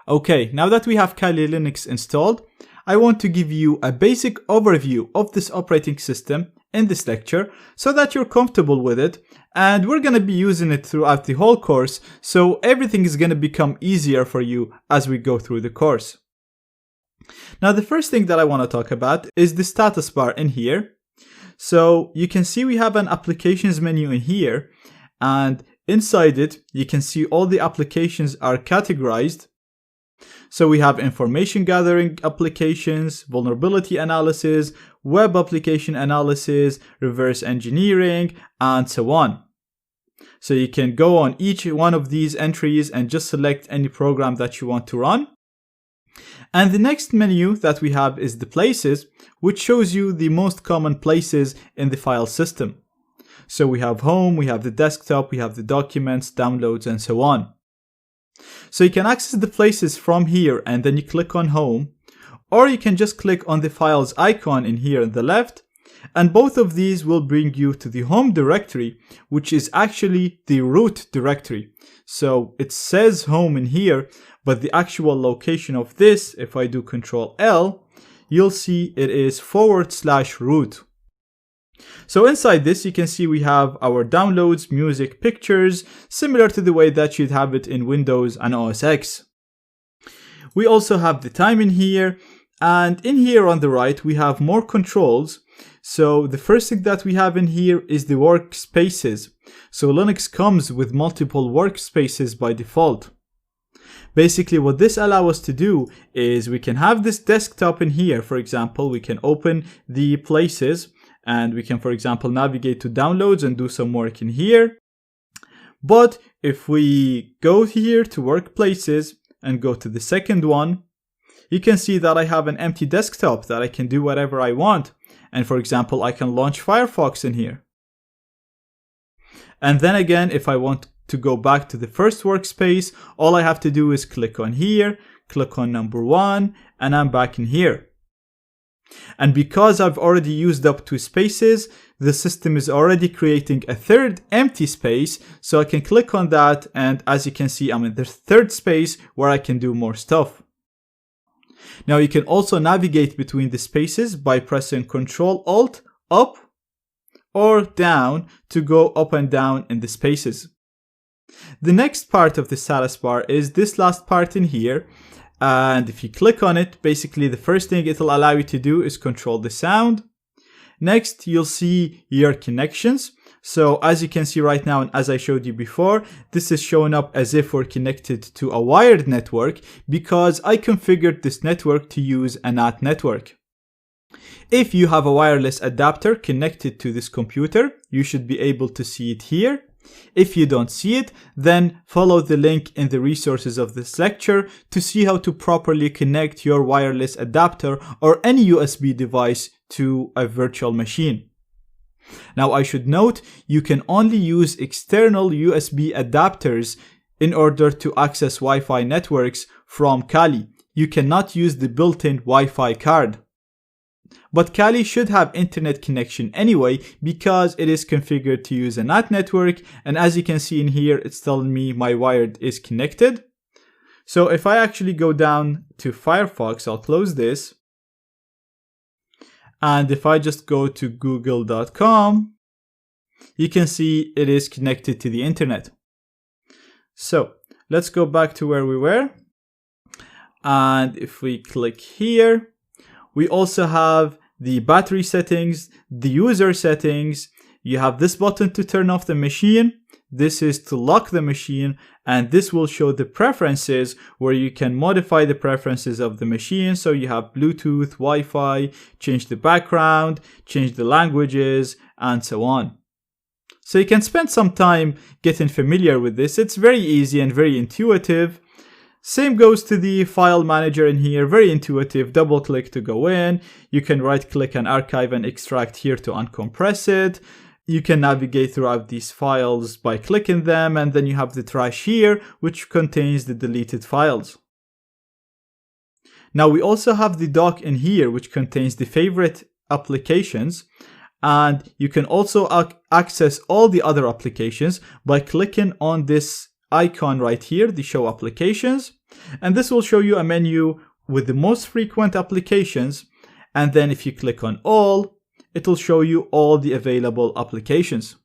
Okay, now that we have Kali Linux installed, I want to give you a basic overview of this operating system in this lecture so that you're comfortable with it, and we're going to be using it throughout the whole course, so everything is going to become easier for you as we go through the course. Now the first thing that I want to talk about is the status bar in here. So you can see we have an applications menu in here, and inside it you can see all the applications are categorized. So we have information gathering applications, vulnerability analysis, web application analysis, reverse engineering, and so on. So you can go on each one of these entries and just select any program that you want to run. And the next menu that we have is the places, which shows you the most common places in the file system. So we have home, we have the desktop, we have the documents, downloads, and so on. So you can access the places from here and then you click on home, or you can just click on the files icon in here on the left, and both of these will bring you to the home directory, which is actually the root directory. So it says home in here, but the actual location of this, if I do Control L, you'll see it is /root. So inside this, you can see we have our downloads, music, pictures, similar to the way that you'd have it in Windows and OS X. We also have the time in here, and in here on the right, we have more controls. So the first thing that we have in here is the workspaces. So Linux comes with multiple workspaces by default. Basically, what this allows us to do is we can have this desktop in here. For example, we can open the places, and we can, for example, navigate to downloads and do some work in here. But if we go here to workplaces and go to the second one, you can see that I have an empty desktop that I can do whatever I want. And for example, I can launch Firefox in here. And then again, if I want to go back to the first workspace, all I have to do is click on here, click on number 1, and I'm back in here. And because I've already used up 2 spaces, the system is already creating a third empty space, so I can click on that, and as you can see, I'm in the third space where I can do more stuff. Now you can also navigate between the spaces by pressing Ctrl Alt up or down to go up and down in the spaces. The next part of the status bar is this last part in here. And if you click on it, basically the first thing it'll allow you to do is control the sound. Next, you'll see your connections. So as you can see right now, and as I showed you before, this is showing up as if we're connected to a wired network because I configured this network to use a NAT network. If you have a wireless adapter connected to this computer, you should be able to see it here. If you don't see it, then follow the link in the resources of this lecture to see how to properly connect your wireless adapter or any USB device to a virtual machine. Now I should note, you can only use external USB adapters in order to access Wi-Fi networks from Kali. You cannot use the built-in Wi-Fi card. But Kali should have internet connection anyway because it is configured to use a NAT network, and as you can see in here, it's telling me my wired is connected. So if I actually go down to Firefox, I'll close this. And if I just go to google.com, you can see it is connected to the internet. So let's go back to where we were. And if we click here, we also have the battery settings, the user settings. You have this button to turn off the machine. This is to lock the machine, and this will show the preferences where you can modify the preferences of the machine. So you have Bluetooth, Wi-Fi, change the background, change the languages, and so on. So you can spend some time getting familiar with this. It's very easy and very intuitive. Same goes to the file manager in here, very intuitive. Double click to go in. You can right click and archive and extract here to uncompress it. You can navigate throughout these files by clicking them, and then you have the trash here, which contains the deleted files. Now we also have the dock in here, which contains the favorite applications, and you can also access all the other applications by clicking on this icon right here, the show applications, and this will show you a menu with the most frequent applications. And then if you click on all, it will show you all the available applications.